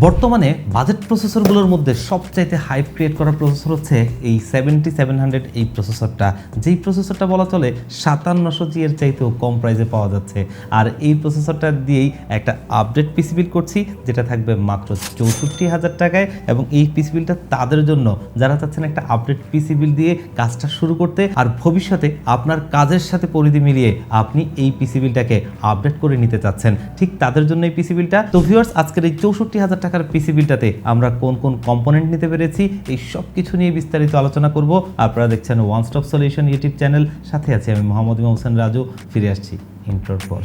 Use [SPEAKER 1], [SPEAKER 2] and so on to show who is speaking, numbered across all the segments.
[SPEAKER 1] বর্তমানে বাজেট প্রসেসরগুলোর মধ্যে সবচাইতে হাইপ ক্রিয়েট করা প্রসেসর হচ্ছে এই 7700 এই প্রসেসরটা, যেই প্রসেসরটা বলা চলে 5700G এর চাইতেও কম প্রাইসে পাওয়া যাচ্ছে। আর এই প্রসেসরটা দিয়েই একটা আপডেট পিসি বিল্ড করছি, যেটা থাকবে মাত্র 64,000 টাকায়। এবং এই পিসি বিল্ডটা তাদের জন্য যারা চাচ্ছেন একটা আপডেট পিসি বিল্ড দিয়ে কাজটা শুরু করতে, আর ভবিষ্যতে আপনার কাজের সাথে পরিধি মিলিয়ে আপনি এই পিসি বিল্ডটাকে আপডেট করে নিতে চাচ্ছেন, ঠিক তাদের জন্য এই পিসি বিল্ডটা। তো ভিউয়ার্স, আজকের এই 64,000 টাকার পিসি বিল্ডটাতে আমরা কোন কোন কম্পোনেন্ট নিতে পেরেছি, এই সব কিছু নিয়ে বিস্তারিত আলোচনা করব। আপনারা দেখছেন one stop solution YouTube channel, সাথে আছি আমি মোহাম্মদ ইমাম হোসেন রাজু। ফিরে আসছি ইন্ট্রোর পর।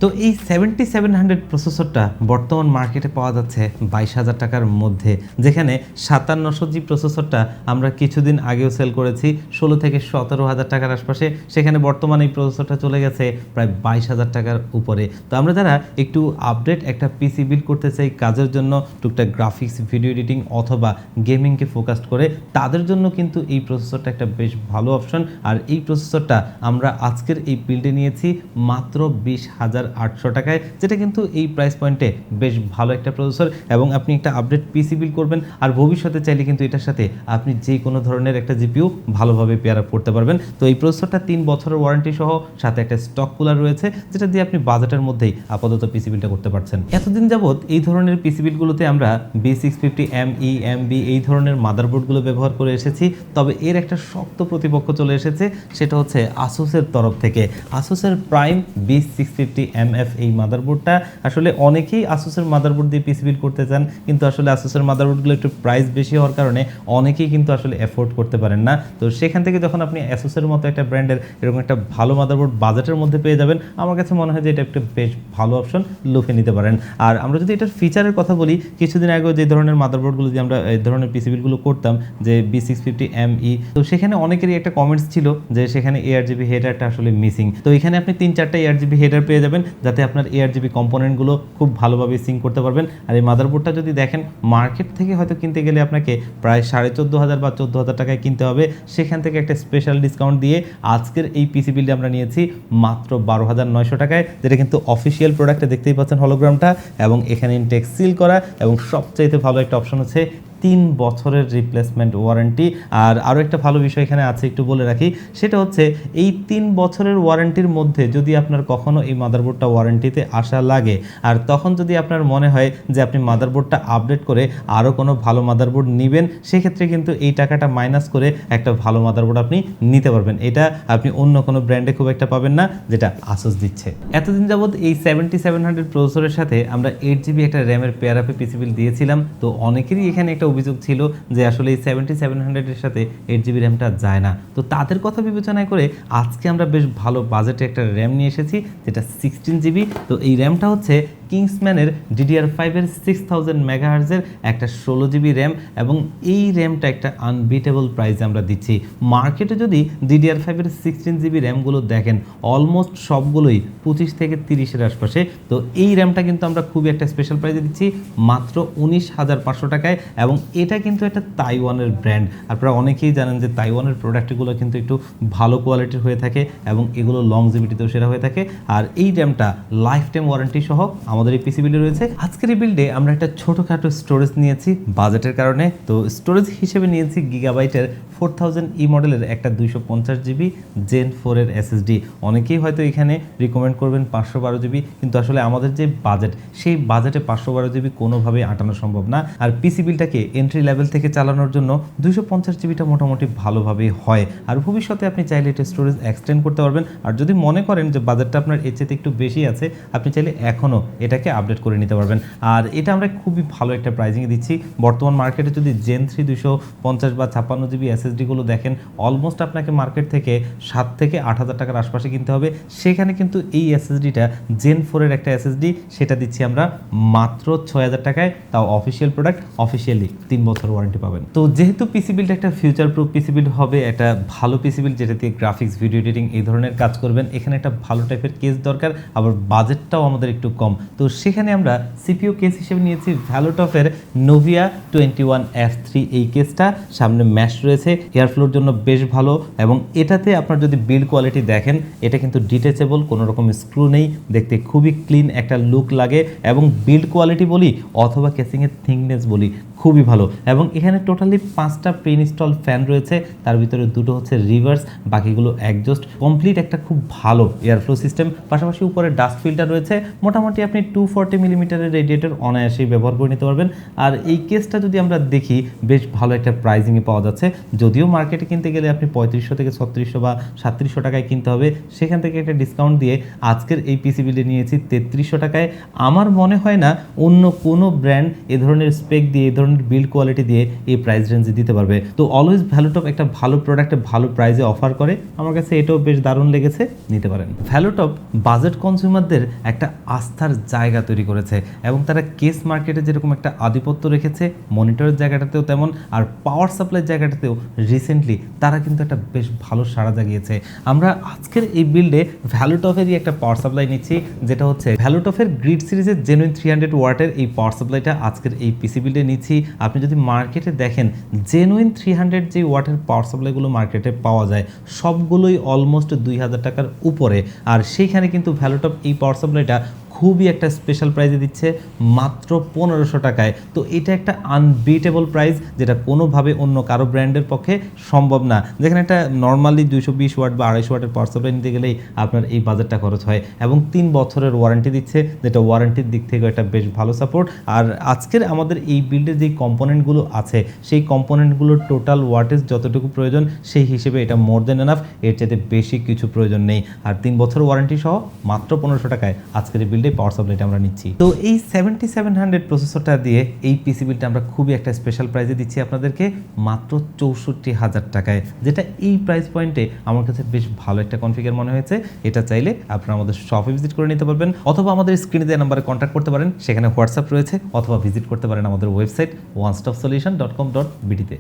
[SPEAKER 1] তো এই 7700 প্রসেসরটা বর্তমান মার্কেটে পাওয়া যাচ্ছে 22,000 টাকার মধ্যে, যেখানে 5700G প্রসেসরটা আমরা কিছুদিন আগেও সেল করেছি 16 থেকে 17,000 টাকার আশপাশে। সেখানে বর্তমানে এই প্রসেসরটা চলে গেছে প্রায় 22,000 টাকার উপরে। তো আমরা যারা একটু আপডেট একটা পিসি বিল্ড করতে চাই কাজের জন্য, টুকটাক গ্রাফিক্স, ভিডিও এডিটিং অথবা গেমিংকে ফোকাস করে, তাদের জন্য কিন্তু এই প্রসেসরটা একটা বেশ ভালো অপশন। আর এই প্রসেসরটা আমরা আজকের এই বিল্ডে নিয়েছি মাত্র 20,800 টাকায়, যেটা কিন্তু এই প্রাইস পয়েন্টে বেশ ভালো একটা প্রসেসর। এবং আপনি একটা আপডেট পিসি বিল্ড করবেন, আর ভবিষ্যতে চাইলে কিন্তু এটার সাথে আপনি যে কোনো ধরনের একটা জিপিইউ ভালোভাবে পেয়ার আপ করতে পারবেন। তো এই প্রসেসরটা 3 বছরের ওয়ারেন্টি সহ সাথে একটা স্টক কুলার রয়েছে, যেটা দিয়ে আপনি বাজেটের মধ্যেই আপাতত পিসি বিল্ডটা করতে পারছেন। এতদিন যাবত এই ধরনের পিসি বিল্ডগুলোতে আমরা B650ME MB এই ধরনের মাদারবোর্ডগুলো ব্যবহার করে এসেছি। তবে এর একটা শক্ত প্রতিপক্ষ চলে এসেছে, সেটা হচ্ছে আসুসের তরফ থেকে। আসুসের প্রাইম B650MF এই মাদারবোর্ডটা আসলে অনেকেই আসুসের মাদারবোর্ড দিয়ে পিসি বিল্ড করতে চান, কিন্তু আসলে আসুসের মাদারবোর্ডগুলো একটু প্রাইস বেশি হওয়ার কারণে অনেকেই কিন্তু আসলে এফোর্ড করতে পারেন না। তো সেখান থেকে যখন আপনি আসুসের মতো একটা ব্র্যান্ডের এরকম একটা ভালো মাদারবোর্ড বাজেটের মধ্যে পেয়ে যাবেন, আমার কাছে মনে হয় যে এটা একটা বেশ ভালো অপশন, লুফে নিতে পারেন। আর আমরা যদি এটার ফিচারের কথা বলি, কিছুদিন আগেও যে ধরনের মাদারবোর্ডগুলো দিয়ে আমরা এই ধরনের পিসি বিল্ডগুলো করতাম, যে B650ME, তো সেখানে অনেকেরই একটা কমেন্টস ছিল যে সেখানে ARGB হেডারটা আসলে মিসিং। তো এখানে আপনি 3-4টা ARGB হেডার পেয়ে যাবেন, যাতে আপনার ARGB কম্পোনেন্টগুলো খুব ভালোভাবে সিঙ্ক করতে পারবেন। আর এই মাদারবোর্ডটা যদি দেখেন, মার্কেট থেকে হয়তো কিনতে গেলে আপনাকে প্রায় 14,500 বা 14,000 টাকায় কিনতে হবে। সেখান থেকে একটা স্পেশাল ডিসকাউন্ট দিয়ে আজকের এই পিসি বিল্ডে আমরা নিয়েছি মাত্র 12,900 টাকায়, যেটা কিন্তু অফিসিয়াল প্রোডাক্টে দেখতেই পাচ্ছেন হলোগ্রামটা, এবং এখানে ইনটেক সিল করা, এবং সবচাইতে ভালো একটা অপশন হচ্ছে 3 বছরের রিপ্লেসমেন্ট ওয়ারেন্টি। আর আরও একটা ভালো বিষয় এখানে আছে, একটু বলে রাখি, সেটা হচ্ছে এই 3 বছরের ওয়ারেন্টির মধ্যে যদি আপনার কখনো এই মাদারবোর্ডটা ওয়ারেন্টিতে আসা লাগে, আর তখন যদি আপনার মনে হয় যে আপনি মাদারবোর্ডটা আপডেট করে আরও কোনো ভালো মাদারবোর্ড নেবেন, সেক্ষেত্রে কিন্তু এই টাকাটা মাইনাস করে একটা ভালো মাদারবোর্ড আপনি নিতে পারবেন। এটা আপনি অন্য কোনো ব্র্যান্ডে খুব একটা পাবেন না, যেটা আসুস দিচ্ছে। এতদিন যাবৎ এই 7700 প্রসেসরের সাথে আমরা 8GB একটা র্যামের পেয়ার আপে পিসি বিল্ড দিয়েছিলাম। তো অনেকেরই এখানে একটা অভিযোগ ছিল যে আসলে এই 7700 এর সাথে 8GB র্যামটা যায় না। তো তাদের কথা বিবেচনায় করে আজকে আমরা বেশ ভালো বাজেটে একটা র্যাম নিয়ে এসেছি, যেটা 16GB। তো এই র্যামটা হচ্ছে কিংসম্যানের DDR5 এর 6000 মেগাহার্জের একটা 16GB র্যাম, এবং এই র্যামটা একটা আনবিটেবল প্রাইসে আমরা দিচ্ছি। মার্কেটে যদি DDR5 এর 16GB র্যামগুলো দেখেন, অলমোস্ট সবগুলোই 25 থেকে 30-এর আশপাশে। তো এই র্যামটা কিন্তু আমরা খুবই একটা স্পেশাল প্রাইসে দিচ্ছি মাত্র 19,500 টাকায়। এবং এটা কিন্তু একটা তাইওয়ানের ব্র্যান্ড। আপনারা অনেকেই জানেন যে তাইওয়ানের প্রোডাক্টগুলো কিন্তু একটু ভালো কোয়ালিটির হয়ে থাকে, এবং এগুলো লংজিভিটিতেও সেরা হয়ে থাকে। আর এই র্যামটা লাইফ টাইম ওয়ারেন্টি সহ আমাদের এই পিসি বিল্ডে রয়েছে। আজকের এই বিল্ডে আমরা একটা ছোটোখাটো স্টোরেজ নিয়েছি বাজেটের কারণে। তো স্টোরেজ হিসেবে নিয়েছি গিগাবাইটের 4000E মডেলের একটা 250GB Gen 4 এর SSD। অনেকেই হয়তো এখানে রিকমেন্ড করবেন 512GB, কিন্তু আসলে আমাদের যে বাজেট, সেই বাজেটে 512GB কোনোভাবেই আটানো সম্ভব না। আর পিসি বিলটাকে এন্ট্রি লেভেল থেকে চালানোর জন্য 250GBটা মোটামুটি ভালোভাবেই হয়। আর ভবিষ্যতে আপনি চাইলে এটা স্টোরেজ এক্সটেন্ড করতে পারবেন। আর যদি মনে করেন যে বাজেটটা আপনার এর চেয়ে একটু বেশি আছে, আপনি চাইলে এখনও এটাকে আপডেট করে নিতে পারবেন। আর এটা আমরা খুবই ভালো একটা প্রাইজিংয়ে দিচ্ছি। বর্তমান মার্কেটে যদি Gen 3 250 বা 56GB SSDগুলো দেখেন, অলমোস্ট আপনাকে মার্কেট থেকে 7 থেকে 8,000 টাকার আশপাশে কিনতে হবে। সেখানে কিন্তু এই SSDটা Gen 4 এর একটা SSD, সেটা দিচ্ছি আমরা মাত্র 6,000 টাকায়, তাও অফিসিয়াল প্রোডাক্ট, অফিসিয়ালি 3 বছর ওয়ারেন্টি পাবেন। তো যেহেতু পিসি বিল্ড একটা ফিউচার প্রুফ পিসি বিল্ড হবে, একটা ভালো পিসি বিল্ড যেটা দিয়ে গ্রাফিক্স, ভিডিও এডিটিং এই ধরনের কাজ করবেন, এখানে একটা ভালো টাইপের কেস দরকার, আবার বাজেটটাও আমাদের একটু কম। তো সেখানে আমরা সিপিইউ কেস হিসেবে নিয়েছি ভ্যালোটপের নোভিয়া 21F3 এই কেসটা। সামনে ম্যাশ রয়েছে, এয়ারফ্লোর জন্য বেশ ভালো, এবং এটাতে আপনার যদি বিল্ড কোয়ালিটি দেখেন এটা কিন্তু ডিটেচেবল, কোনো রকম স্ক্রু নেই, দেখতে খুবই ক্লিন একটা লুক লাগে, এবং বিল্ড কোয়ালিটি বলি অথবা কেসিংয়ের থিকনেস বলি খুবই ভালো। এবং এখানে টোটালি 5টা প্রি ইনস্টল ফ্যান রয়েছে, তার ভিতরে 2টো হচ্ছে রিভার্স, বাকিগুলো একজস্ট, কমপ্লিট একটা খুব ভালো এয়ারফ্লো সিস্টেম। পাশাপাশি উপরে ডাস্ট ফিল্টার রয়েছে, মোটামুটি আপনি 240 মিলিমিটারের রেডিয়েটর অনায়াসেই ব্যবহার করে নিতে পারবেন। আর এই কেসটা যদি আমরা দেখি বেশ ভালো একটা প্রাইজিংয়ে পাওয়া যাচ্ছে, যদিও মার্কেটে কিনতে গেলে আপনি 3500 থেকে 3600 বা 3700 টাকায় কিনতে হবে, সেখান থেকে একটা ডিসকাউন্ট দিয়ে আজকের এই পিসিবিটা নিয়েছি 3300 টাকায়। আমার মনে হয় না অন্য কোনো ব্র্যান্ড এ ধরনের স্পেক দিয়ে, এ ধরনের বিল্ড কোয়ালিটি দিয়ে এই প্রাইস রেঞ্জে দিতে পারবে। তো অলওয়েজ ভ্যালোটপ একটা ভালো প্রোডাক্ট ভালো প্রাইসে অফার করে, আমার কাছে এটাও বেশ দারুণ লেগেছে, নিতে পারেন। ভ্যালোটপ বাজেট কনজিউমারদের একটা আস্থার জায়গা তৈরি করেছে, এবং তারা কেস মার্কেটে যেরকম একটা আধিপত্য রেখেছে, মনিটরের জায়গাটাতেও তেমন, আর পাওয়ার সাপ্লাইয়ের জায়গাটাতেও রিসেন্টলি তারা কিন্তু একটা বেশ ভালো সাড়া জাগিয়েছে। আমরা আজকের এই বিল্ডে ভ্যালোটপেরই একটা পাওয়ার সাপ্লাই নিচ্ছি, যেটা হচ্ছে ভ্যালোটপের গ্রিড সিরিজের জেনুইন 300 ওয়াটের এই পাওয়ার সাপ্লাইটা আজকের এই পিসি বিল্ডে নিচ্ছি। আপনি যদি মার্কেটে দেখেন জেনুইন 300 যে ওয়াটের পাওয়ার সাপ্লাইগুলো মার্কেটে পাওয়া যায় সবগুলোই অলমোস্ট 2000 টাকার উপরে, আর সেইখানে কিন্তু ভ্যালোটপ এই পাওয়ার সাপ্লাইটা খুবই একটা স্পেশাল প্রাইজে দিচ্ছে মাত্র 1500 টাকায়। তো এটা একটা আনবিটেবল প্রাইস, যেটা কোনোভাবে অন্য কারো ব্র্যান্ডের পক্ষে সম্ভব না। যেখানে একটা নর্মালি 220 ওয়াট বা 250 ওয়াটের পাওয়ার সাপ্লাই নিতে গেলেই আপনার এই বাজেটটা খরচ হয়, এবং 3 বছরের ওয়ারেন্টি দিচ্ছে, যেটা ওয়ারেন্টির দিক থেকে একটা বেশ ভালো সাপোর্ট। আর আজকের আমাদের এই বিল্ডের যেই কম্পোনেন্টগুলো আছে সেই কম্পোনেন্টগুলোর টোটাল ওয়াটেজ যতটুকু প্রয়োজন সেই হিসেবে এটা মোর দেন এনাফ, এর চাইতে বেশি কিছু প্রয়োজন নেই। আর 3 বছর ওয়ারেন্টি সহ মাত্র 1500 টাকায় আজকের এই বিল্ডে পাওয়ার সাপ্লাইটা আমরা নিচ্ছি। তো এই 7700 প্রসেসরটা দিয়ে এই পিসি বিলটা আমরা খুবই একটা স্পেশাল প্রাইসে দিচ্ছি আপনাদেরকে মাত্র 64000 টাকায়, যেটা এই প্রাইস পয়েন্টে আমার কাছে বেশ ভালো একটা কনফিগার মনে হয়েছে। এটা চাইলে আপনারা আমাদের শপে ভিজিট করে নিতে পারবেন, অথবা আমাদের স্ক্রিনে দেওয়া নাম্বারে কন্ট্যাক্ট করতে পারেন, সেখানে হোয়াটসঅ্যাপ রয়েছে, অথবা ভিজিট করতে পারেন আমাদের ওয়েবসাইট onestopsolution.com.bd তে।